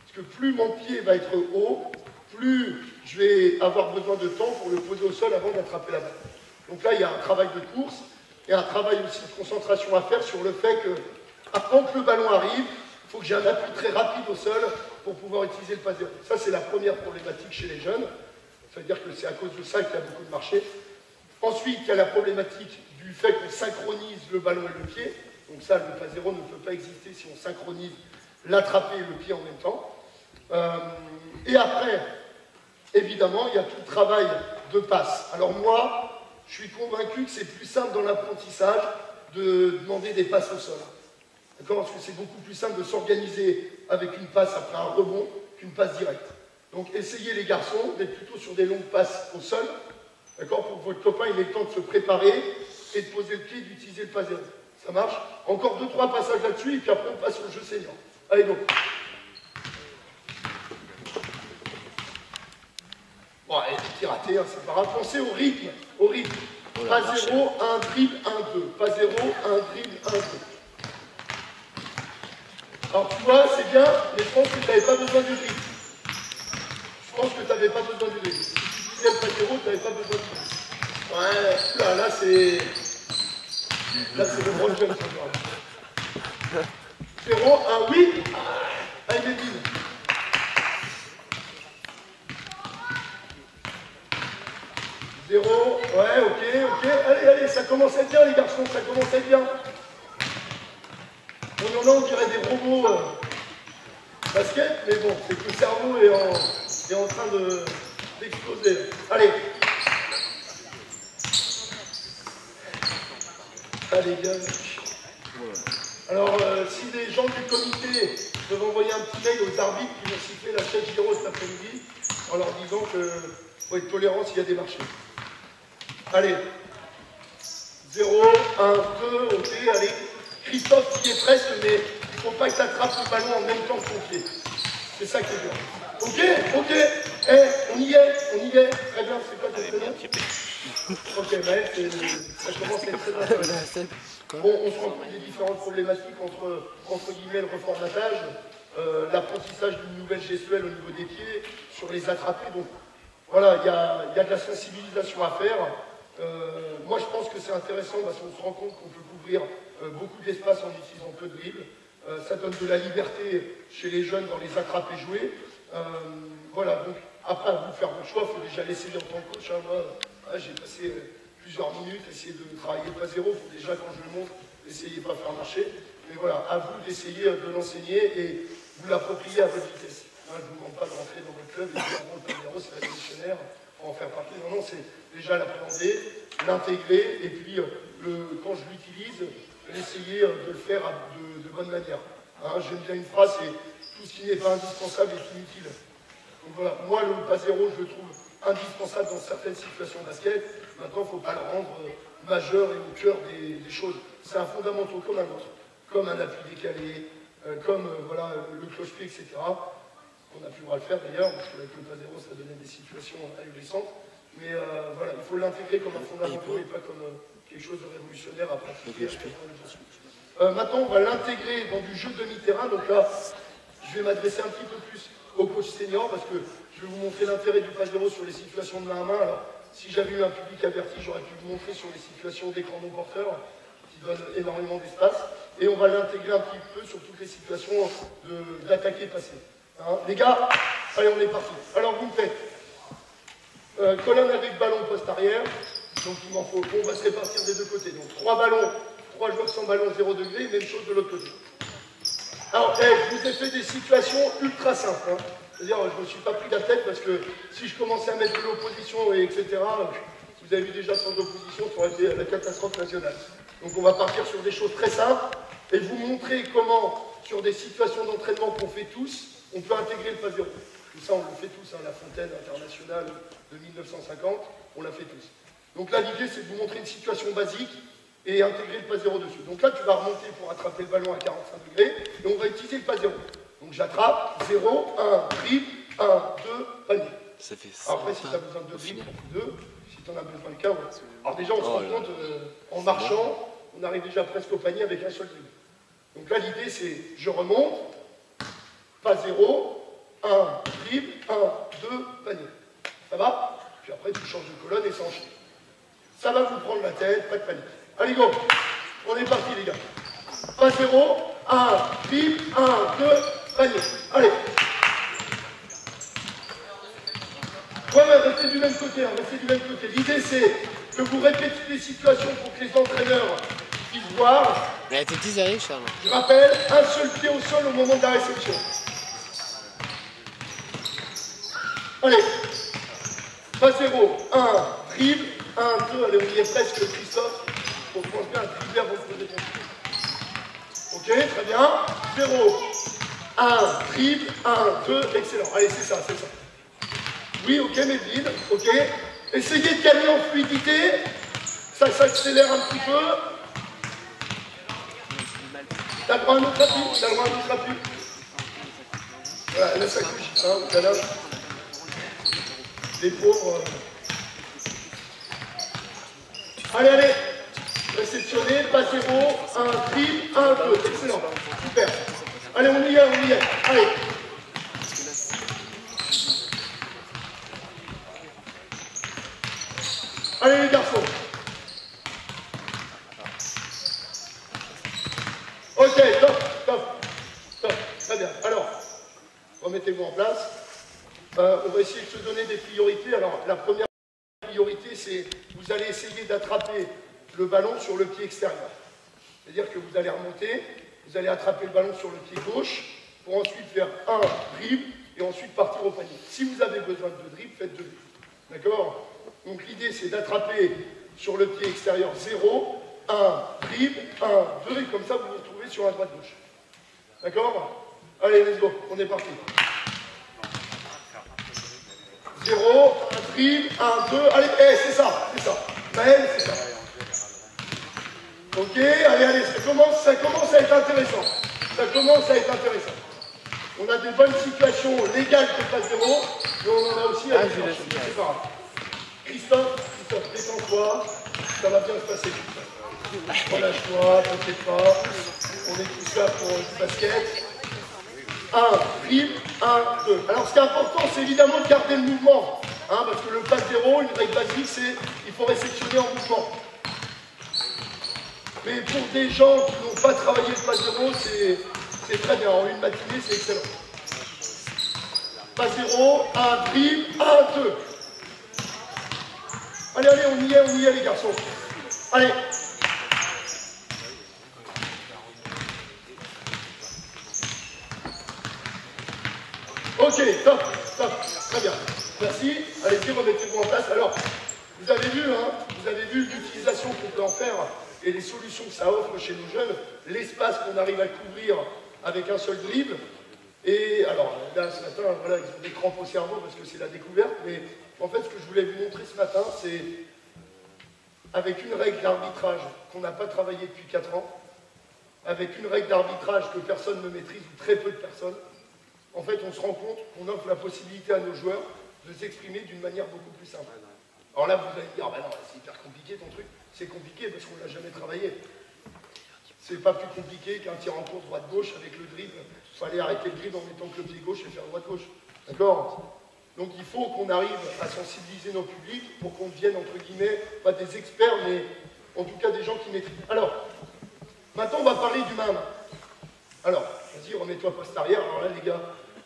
Parce que plus mon pied va être haut, plus je vais avoir besoin de temps pour le poser au sol avant d'attraper la balle. Donc là, il y a un travail de course et un travail aussi de concentration à faire sur le fait que, avant que le ballon arrive, il faut que j'ai un appui très rapide au sol pour pouvoir utiliser le pas zéro. Ça, c'est la première problématique chez les jeunes. Ça veut dire que c'est à cause de ça qu'il y a beaucoup de marché. Ensuite, il y a la problématique du fait qu'on synchronise le ballon et le pied. Donc ça, le pas zéro ne peut pas exister si on synchronise l'attraper et le pied en même temps. Et après, évidemment, il y a tout le travail de passe. Alors moi, je suis convaincu que c'est plus simple dans l'apprentissage de demander des passes au sol. D'accord? Parce que c'est beaucoup plus simple de s'organiser avec une passe après un rebond qu'une passe directe. Donc essayez les garçons d'être plutôt sur des longues passes au sol, d'accord? Pour que votre copain ait le temps de se préparer et de poser le pied et d'utiliser le pas zéro. Ça marche? Encore 2-3 passages là-dessus et puis après on passe au jeu senior. Allez donc. Bon, et petit raté, hein, c'est pas grave. Pensez au rythme. Pas 0, 1 dribble, 1, 2. Pas 0, 1 dribble, 1, 2. Alors tu vois, c'est bien, mais je pense que tu n'avais pas besoin du dribble. Je pense que tu n'avais pas besoin du dribble. Si tu disais le pas 0, tu n'avais pas besoin du dribble. Ouais, là c'est... Là c'est le gros jeune, ça. 0, 1, oui. Ah, il est dit. Zéro, ouais, ok. Allez, ça commence à être bien, les garçons, ça commence à être bien. On dirait des robots basket, mais bon, c'est que le cerveau est en train d'exploser. Allez. Allez, gars. Alors, si les gens du comité peuvent envoyer un petit mail aux arbitres qui vont siffler la chaise Giro cet après-midi, en leur disant qu'il faut être tolérant s'il y a des marchés. Allez. 0, 1, 2, ok, allez. Christophe qui est presque, mais il ne faut pas que tu attrapes le ballon en même temps que ton pied. C'est ça qui est bien. Ok. On y est. Très bien, c'est quoi ton prénom? Ok, mais ça commence à être très intéressant. Bon, on se rend compte des différentes problématiques entre guillemets le reformatage, l'apprentissage d'une nouvelle gestuelle au niveau des pieds, sur les attrapés. Donc voilà, il y a de la sensibilisation à faire. Moi, je pense que c'est intéressant parce qu'on se rend compte qu'on peut couvrir beaucoup d'espace en utilisant peu de dribble. Ça donne de la liberté chez les jeunes dans les attrapés joués. Voilà, donc après, à vous faire vos choix, il faut déjà l'essayer en tant que coach. Hein. Moi, j'ai passé plusieurs minutes, essayer de travailler pas zéro. Il faut déjà, quand je le montre, essayer de ne pas faire marcher. Mais voilà, à vous d'essayer de l'enseigner et vous l'approprier à votre vitesse. Hein, je ne vous demande pas de rentrer dans votre club et de dire bon, le pas zéro, c'est révolutionnaire, en faire partie. Non, c'est déjà l'appréhender, l'intégrer, et puis quand je l'utilise, essayer de le faire de bonne manière. Hein, j'aime bien une phrase, c'est tout ce qui n'est pas indispensable est inutile. Donc voilà, moi le pas zéro, je le trouve indispensable dans certaines situations de basket. Maintenant, il ne faut pas le rendre majeur et au cœur des choses. C'est un fondamental comme un autre, comme un appui décalé, comme voilà, le cloche-pied, etc. On n'a plus le droit de le faire d'ailleurs, parce qu'avec le pas zéro, ça donnait des situations ahurissantes. Mais voilà, il faut l'intégrer comme un fondamental et pas comme quelque chose de révolutionnaire à pratiquer. Maintenant, on va l'intégrer dans du jeu demi-terrain. Donc là, je vais m'adresser un petit peu plus au coach senior parce que je vais vous montrer l'intérêt du passe zéro sur les situations de main à main. Alors, si j'avais eu un public averti, j'aurais pu vous montrer sur les situations d'écran non porteur qui donnent énormément d'espace. Et on va l'intégrer un petit peu sur toutes les situations d'attaquer passer. Hein, les gars, allez, on est parti. Alors, vous me faites colonne avec ballon poste arrière. Donc, il m'en faut. On va se répartir des deux côtés. Donc, 3 ballons, 3 joueurs sans ballon, 0 degré. Même chose de l'autre côté. Alors, je vous ai fait des situations ultra simples. Hein. C'est-à-dire, je ne me suis pas pris la tête parce que si je commençais à mettre de l'opposition, etc., vous avez vu déjà sans opposition, ça aurait été la catastrophe nationale. Donc, on va partir sur des choses très simples et vous montrer comment, sur des situations d'entraînement qu'on fait tous, on peut intégrer le passe zéro. Tout ça, on le fait tous. Hein, la Fontaine internationale de 1950, on l'a fait tous. Donc là, l'idée, c'est de vous montrer une situation basique et intégrer le passe zéro dessus. Donc là, tu vas remonter pour attraper le ballon à 45 degrés et on va utiliser le passe zéro. Donc j'attrape, 0, 1, dribble, 1, 2, panier. Ça fait ça. Après, si tu as besoin de 2 dribbles, 2. Si tu en as besoin de 15, ouais. Alors déjà, on se rend compte, en marchant, on arrive déjà presque au panier avec un seul dribble. Donc là, l'idée, c'est je remonte, passe 0, 1, dribble, 1, 2, panier. Ça va? Puis après, tu changes de colonne et ça enchaîne. Ça va vous prendre la tête, pas de panique. Allez, go! On est parti, les gars. Passe 0, 1, dribble, 1, 2, panier. Allez. Ouais, restez du même côté, hein, restez du même côté. L'idée, c'est que vous répétez les situations pour que les entraîneurs puissent voir. Mais la tête, ils arrivent, Charles. Je rappelle, un seul pied au sol au moment de la réception. Allez. Passe 0, 1, dribble, 1, 2. Allez, on y est presque, Christophe. On pense bien à dribbler avant de poser ton pied. Ok, très bien. 0, 1, dribble, 1, 2. Excellent. Allez, c'est ça, c'est ça. Oui, ok, mais vide, ok. Essayez de gagner en fluidité. Ça s'accélère un petit peu. T'as le droit à un autre appui. T'as le droit à un autre appui. Voilà, là ça couche, hein, tout à l'heure. Les pauvres. Allez, allez. Réceptionner, passe 0, 1, dribble, 1, 2. Excellent. Super. Allez, on y est, on y est. Allez. Allez les garçons. Ok, top. Très bien. Alors, remettez-vous en place. On va essayer de se donner des priorités. Alors, la première priorité, c'est vous allez essayer d'attraper le ballon sur le pied extérieur. C'est-à-dire que vous allez remonter, vous allez attraper le ballon sur le pied gauche pour ensuite faire un dribble et ensuite partir au panier. Si vous avez besoin de 2 dribbles, faites 2 dribbles. D'accord? Donc l'idée, c'est d'attraper sur le pied extérieur 0, 1, dribble, 1, 2, et comme ça, vous vous retrouvez sur la droite-gauche. D'accord? Allez, let's go, on est parti. 0, 1, dribble, 1, 2, allez, c'est ça, c'est ça. Maël, c'est ça. Ok, allez, ça commence à être intéressant. Ça commence à être intéressant. On a des bonnes situations légales de passe 0, mais on en a aussi à c'est pas grave. Christophe, détends-toi, ça va bien se passer. Relâche-toi, t'inquiète pas, on est tous là pour du basket. 1, dribble, 1, 2. Alors ce qui est important, c'est évidemment de garder le mouvement, hein, parce que le passe 0, une règle basique, c'est qu'il faut réceptionner en mouvement. Mais pour des gens qui n'ont pas travaillé le passe 0, c'est très bien, en une matinée, c'est excellent. Passe 0, 1, dribble, 1, 2. Allez, allez, on y est les garçons. Allez. Ok, top, très bien. Merci. Allez-y, remettez-vous en place. Alors, vous avez vu l'utilisation qu'on peut en faire et les solutions que ça offre chez nos jeunes, l'espace qu'on arrive à couvrir avec un seul dribble. Et alors, là, ce matin, voilà, ils ont des crampes au cerveau parce que c'est la découverte, mais en fait, ce que je voulais vous montrer ce matin, c'est avec une règle d'arbitrage qu'on n'a pas travaillé depuis 4 ans, avec une règle d'arbitrage que personne ne maîtrise, ou très peu de personnes, en fait, on se rend compte qu'on offre la possibilité à nos joueurs de s'exprimer d'une manière beaucoup plus simple. Alors là, vous allez dire, ah ben non, c'est hyper compliqué ton truc. C'est compliqué parce qu'on ne l'a jamais travaillé. C'est pas plus compliqué qu'un tir en cours droite-gauche avec le dribble. Il fallait arrêter le dribble en mettant que le pied gauche et faire droite-gauche. D'accord? Donc il faut qu'on arrive à sensibiliser nos publics pour qu'on devienne, entre guillemets, pas des experts, mais en tout cas des gens qui maîtrisent. Alors, maintenant on va parler du main à main. Alors, vas-y, remets-toi poste arrière. Alors là, les gars,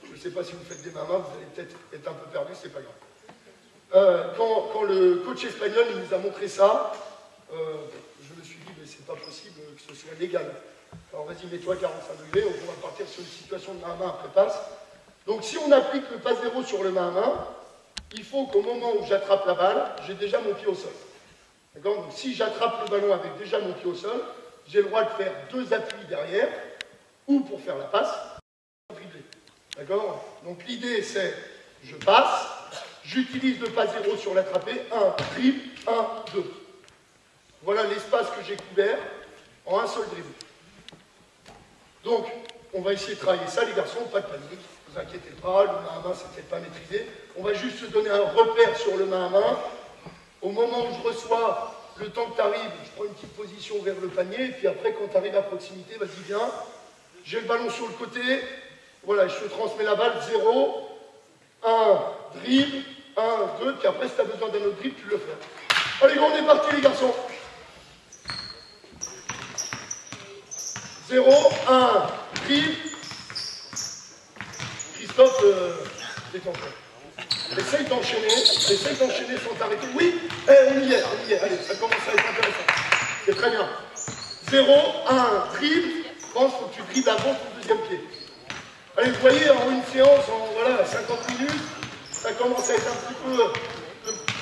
je ne sais pas si vous faites des mains à main, vous allez peut-être être un peu perdus, c'est pas grave. Quand le coach espagnol il nous a montré ça, je me suis dit, mais c'est pas possible que ce soit légal. Alors vas-y, mets-toi à 45 degrés, on va partir sur une situation de main à main après passe. Donc si on applique le pas zéro sur le main à main, il faut qu'au moment où j'attrape la balle, j'ai déjà mon pied au sol. D'accord? Donc si j'attrape le ballon avec déjà mon pied au sol, j'ai le droit de faire 2 appuis derrière, ou pour faire la passe, ou dribbler. D'accord? Donc l'idée c'est, je passe, j'utilise le pas zéro sur l'attrapé, 1, dribble, 1, 2. Voilà l'espace que j'ai couvert en un seul dribble. Donc, on va essayer de travailler ça, les garçons, pas de panique, ne vous inquiétez pas, le main à main, c'est peut-être pas maîtrisé. On va juste se donner un repère sur le main à main. Au moment où je reçois, le temps que tu arrives, je prends une petite position vers le panier, et puis après, quand tu arrives à proximité, vas-y, viens. J'ai le ballon sur le côté, voilà, je te transmets la balle, 0, 1, dribble, 1, 2, puis après, si tu as besoin d'un autre dribble, tu le fais. Allez, on est parti, les garçons. 0, 1, dribble. Christophe, détends-toi. Essaye d'enchaîner sans t'arrêter. Oui, on y est, allez, ça commence à être intéressant. C'est très bien. 0, 1, dribble. Je pense qu'il faut que tu dribbles avant ton deuxième pied. Allez, vous voyez, en une séance, en voilà, 50 minutes, ça commence à être un petit peu...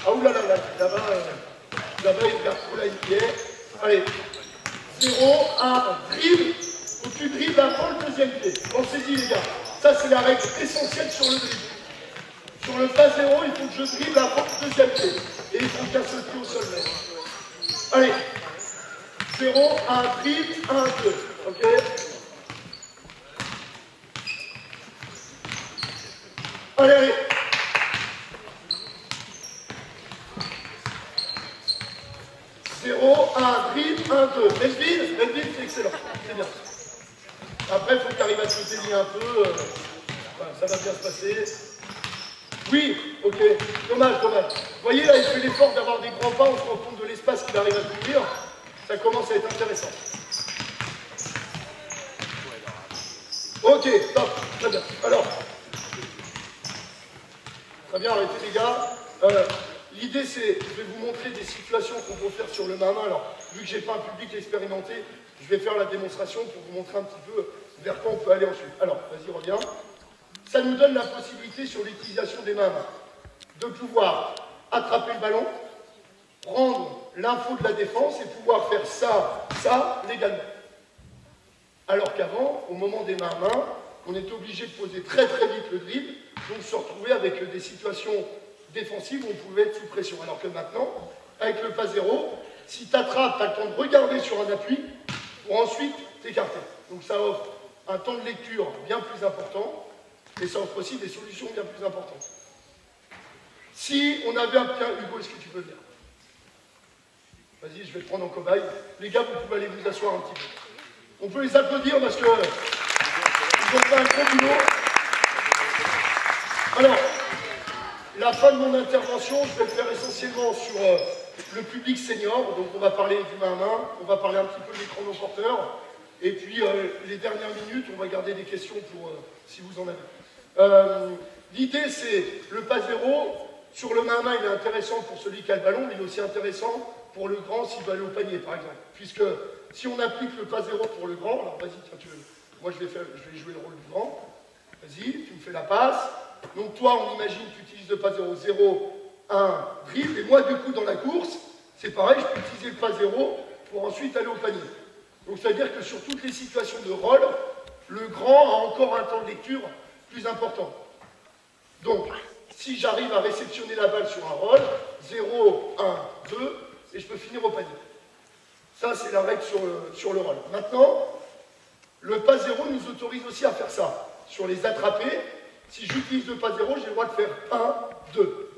Ah oulala, là-bas, il perd trop là, il y est. Allez, 0, 1, dribble. Faut que tu dribbles avant le deuxième pied. Pensez-y, les gars. Ça, c'est la règle essentielle sur le dribble. Sur le pas zéro, il faut que je dribble avant le deuxième pied. Et il faut qu'un seul pied au sol même. Allez. 0, 1, dribble, 1, 2. OK? Allez, allez. Un dribble, 1, 2. Melville, c'est excellent. C'est bien. Après, il faut que tu arrives à te délier un peu. Voilà, ça va bien se passer. Oui, ok. Dommage. Vous voyez, là, il fait l'effort d'avoir des grands pas. On se rend compte de l'espace qu'il arrive à couvrir. Ça commence à être intéressant. Ok, top. Très bien. Alors. Très bien, arrêtez les gars. L'idée, c'est, je vais vous montrer des situations qu'on peut faire sur le main à main. Alors, vu que je n'ai pas un public expérimenté, je vais faire la démonstration pour vous montrer un petit peu vers quoi on peut aller ensuite. Alors, vas-y, reviens. Ça nous donne la possibilité, sur l'utilisation des mains à main, de pouvoir attraper le ballon, prendre l'info de la défense et pouvoir faire ça, légalement. Alors qu'avant, au moment des mains à main, on était obligé de poser très vite le dribble, donc se retrouver avec des situations défensive où on pouvait être sous pression. Alors que maintenant, avec le pas zéro, si tu attrapes, tu as le temps de regarder sur un appui pour ensuite t'écarter. Donc ça offre un temps de lecture bien plus important et ça offre aussi des solutions bien plus importantes. Si on avait un pied, Hugo, est-ce que tu peux venir? Vas-y, je vais te prendre en cobaye. Les gars, vous pouvez aller vous asseoir un petit peu. On peut les applaudir parce que ils ont fait un gros boulot. Alors, la fin de mon intervention, je vais le faire essentiellement sur le public senior. Donc on va parler du main à main, on va parler un petit peu des chronoporteurs. Et puis les dernières minutes, on va garder des questions pour si vous en avez. L'idée, c'est le pas zéro. Sur le main à main, il est intéressant pour celui qui a le ballon, mais il est aussi intéressant pour le grand s'il va aller au panier, par exemple. Puisque si on applique le pas zéro pour le grand, alors vas-y, tiens, moi je vais jouer le rôle du grand. Vas-y, tu me fais la passe. Donc toi, on imagine que tu utilises le pas 0, 0, 1, dribble, et moi, du coup, dans la course, c'est pareil, je peux utiliser le pas 0 pour ensuite aller au panier. Donc ça veut dire que sur toutes les situations de rôle, le grand a encore un temps de lecture plus important. Donc, si j'arrive à réceptionner la balle sur un rôle, 0, 1, 2, et je peux finir au panier. Ça, c'est la règle sur le rôle. Maintenant, le pas 0 nous autorise aussi à faire ça. Sur les attrapés, si j'utilise le pas 0, j'ai le droit de faire 1, 2.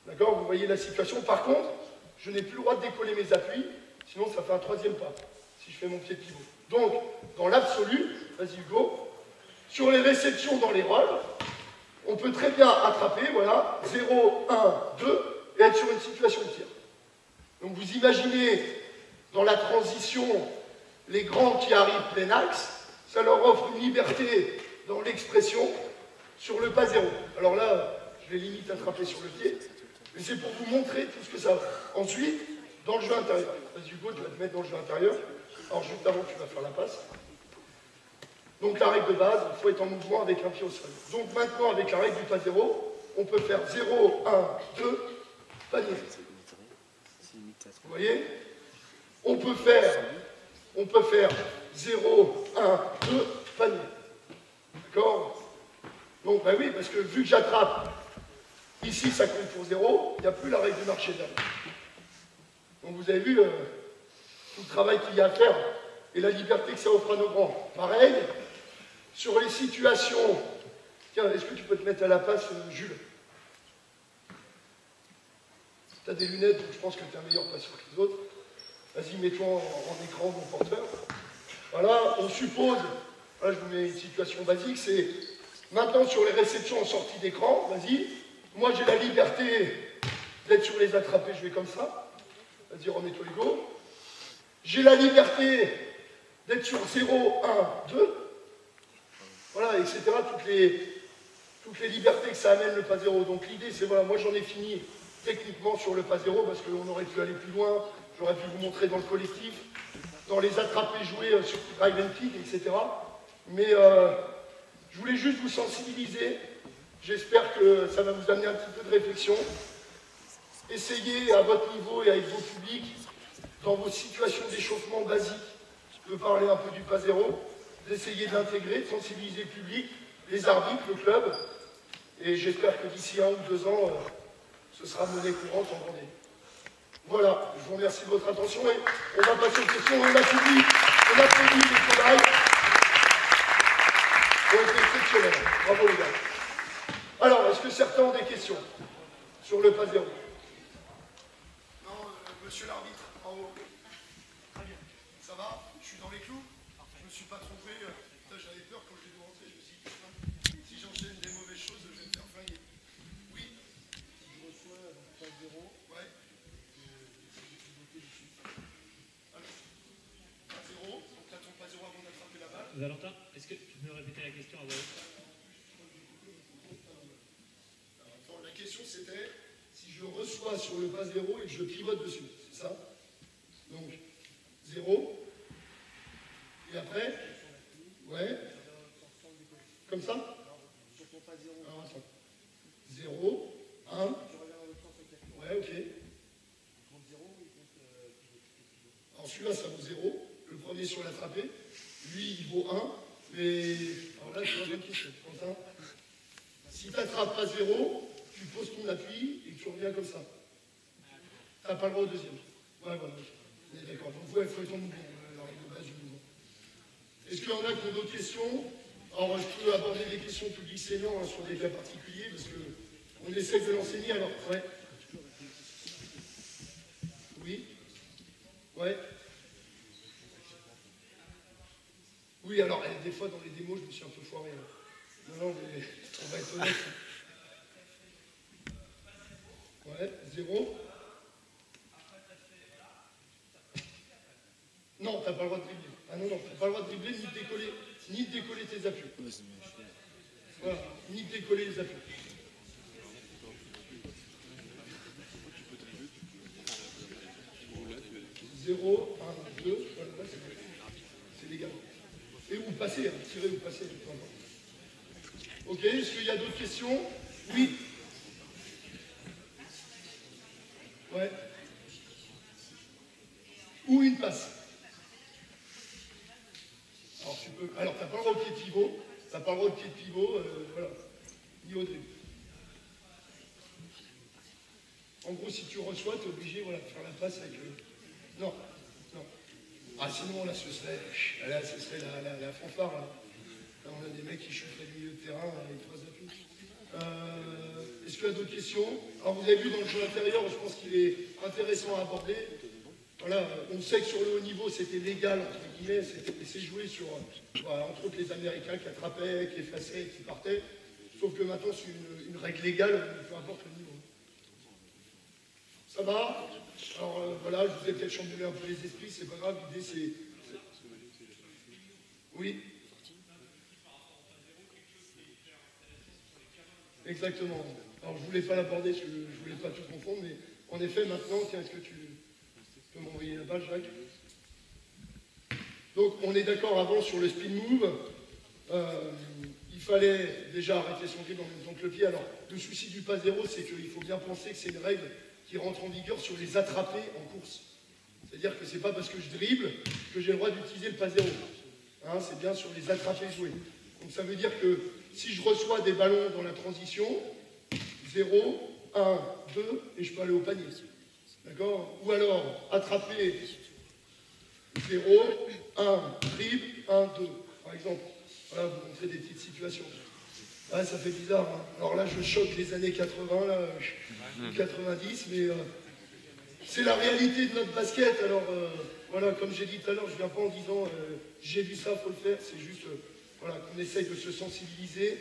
D'accord? Vous voyez la situation. Par contre, je n'ai plus le droit de décoller mes appuis, sinon ça fait un troisième pas. si je fais mon pied de pivot. Donc, dans l'absolu, vas-y Hugo, sur les réceptions dans les rôles, on peut très bien attraper, voilà, 0, 1, 2, et être sur une situation de tir. Donc vous imaginez, dans la transition, les grands qui arrivent plein axe, ça leur offre une liberté dans l'expression sur le pas 0. Alors là, je vais limite attraper sur le pied, mais c'est pour vous montrer tout ce que ça va. Ensuite, dans le jeu intérieur. Vas-y Hugo, tu vas te mettre dans le jeu intérieur. Alors juste avant, tu vas faire la passe. Donc la règle de base, il faut être en mouvement avec un pied au sol. Donc maintenant, avec la règle du pas 0, on peut faire 0, 1, 2, panier. Vous voyez? On peut faire 0, 1, 2, panier. D'accord? Donc, ben oui, parce que vu que j'attrape, ici ça compte pour 0, il n'y a plus la règle du marché derrière. Donc vous avez vu tout le travail qu'il y a à faire et la liberté que ça offre à nos grands. Pareil, sur les situations... Tiens, est-ce que tu peux te mettre à la passe, Jules? Tu as des lunettes, donc je pense que tu es un meilleur passeur que les autres. Vas-y, mets-toi en écran, mon porteur. Voilà, on suppose, là je vous mets une situation basique, c'est maintenant sur les réceptions en sortie d'écran, vas-y, moi j'ai la liberté d'être sur les attrapés, je vais comme ça. Vas-y, remets-toi Hugo. J'ai la liberté d'être sur 0, 1, 2. Voilà, etc. Toutes les libertés que ça amène le pas 0. Donc l'idée c'est, voilà, moi j'en ai fini techniquement sur le pas 0 parce qu'on aurait pu aller plus loin, j'aurais pu vous montrer dans le collectif, dans les attrapés joués sur Drive and Kick, etc. Mais je voulais juste vous sensibiliser. J'espère que ça va vous amener un petit peu de réflexion. Essayez à votre niveau et avec vos publics, dans vos situations d'échauffement basiques, de parler un peu du pas 0, d'essayer de l'intégrer, de sensibiliser le public, les arbitres, le club. Et j'espère que d'ici 1 ou 2 ans, ce sera monnaie courante en Vendée. Voilà, je vous remercie de votre attention et on va passer aux questions. On a produit des travails qui ont été exceptionnels. Bravo les gars. Alors, est-ce que certains ont des questions sur le pas 0? Non, monsieur l'arbitre, en haut. Très bien. Ça va? Je suis dans les clous? Je me suis pas trompé. J'avais peur quand je l'ai rentrer. Je me suis dit, si j'enchaîne des mauvaises choses, je vais me faire flinguer. Oui. Si je reçois pas 0. Ouais. Pas 0. Donc t'attends pas 0 avant d'attraper la balle. Valentin, est-ce que tu peux me répéter la question à voix haute? La question c'était si je reçois sur le pas 0 et que je pivote dessus, c'est ça? Donc 0. Et après? Ouais. Comme ça? Alors attends. 0, 1. Ouais, ok. Alors celui-là ça vaut 0. Le premier sur l'attrapé. Lui il vaut 1. Mais alors là je vois une question. Si tu n'attrapes pas 0, tu poses ton appui et tu reviens comme ça. Tu n'as pas le droit au deuxième. Ouais, voilà. D'accord. Donc, il faut être en mouvement. La règle de base du mouvement. Est-ce qu'il y en a qui ont d'autres questions? Alors, je peux aborder des questions plus lycéennes sur des cas particuliers parce qu'on essaie de l'enseigner. Alors, ouais. Oui. Ouais. Oui, alors, des fois, dans les démos, je me suis un peu foiré. Non, mais on va être honnête. Ouais, 0. Non, t'as pas le droit de dribbler. Ah non, t'as pas le droit de dribbler ni de décoller tes appuis. Voilà, ni de décoller les appuis. Zéro, 1, 2, voilà, c'est légal. Et vous passez, hein, tirez ou passez. Ok, est-ce qu'il y a d'autres questions? Oui. Ouais. Ou une passe. Alors tu peux. Alors t'as pas le droit de pied de pivot. T'as pas le droit de pied de pivot, voilà. Ni au dribble. En gros, si tu reçois, tu es obligé voilà, de faire la passe avec le. Non, non. Ah sinon là ce serait la fanfare là. Là on a des mecs qui chutent le milieu de terrain avec 3 appuis. Est-ce qu'il y a d'autres questions? Alors vous avez vu dans le jeu intérieur, je pense qu'il est intéressant à aborder. voilà, on sait que sur le haut niveau, c'était légal, entre guillemets, c'est joué sur, voilà, entre autres les Américains qui attrapaient, qui effaçaient, qui partaient, sauf que maintenant c'est une règle légale, peu importe le niveau. Ça va? Alors voilà, je vous ai peut-être chamboulé un peu les esprits, c'est pas grave, l'idée c'est... Oui. Exactement. Alors je voulais pas l'aborder, je voulais pas tout confondre, mais en effet maintenant, tiens, est-ce que tu peux m'envoyer la balle, Jacques? Donc on est d'accord avant sur le spin move. Il fallait déjà arrêter son dribble en même temps que le pied. Alors le souci du pas zéro, c'est qu'il faut bien penser que c'est une règle qui rentre en vigueur sur les attrapés en course. C'est-à-dire que c'est pas parce que je dribble que j'ai le droit d'utiliser le pas zéro. Hein, c'est bien sur les attrapés joués. Donc ça veut dire que si je reçois des ballons dans la transition, 0, 1, 2, et je peux aller au panier. D'accord? Ou alors, attraper 0, 1, dribble, 1, 2, par exemple. Voilà, vous montrez des petites situations. Ah, ça fait bizarre. Hein. Alors là, je choque les années 80, là, 90, mais c'est la réalité de notre basket. Alors, voilà, comme j'ai dit tout à l'heure, je ne viens pas en disant j'ai vu ça, il faut le faire. C'est juste voilà, qu'on essaye de se sensibiliser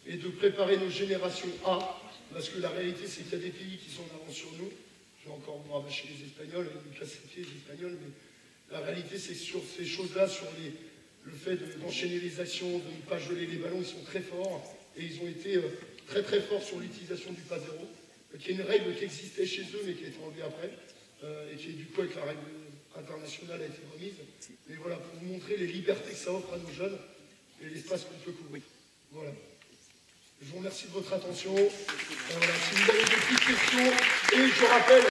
et de préparer nos générations A. Parce que la réalité, c'est qu'il y a des pays qui sont en avance sur nous. Je vais encore me rabâcher les Espagnols, me casser les Espagnols, mais la réalité, c'est sur ces choses-là, sur le fait d'enchaîner les actions, de ne pas geler les ballons, ils sont très forts. Et ils ont été très très forts sur l'utilisation du pas zéro, qui est une règle qui existait chez eux, mais qui a été enlevée après, et qui, du coup, avec la règle internationale, a été remise. Mais voilà, pour vous montrer les libertés que ça offre à nos jeunes et l'espace qu'on peut couvrir. Voilà. Je vous remercie de votre attention. Voilà, si vous avez des petites questions, et je rappelle...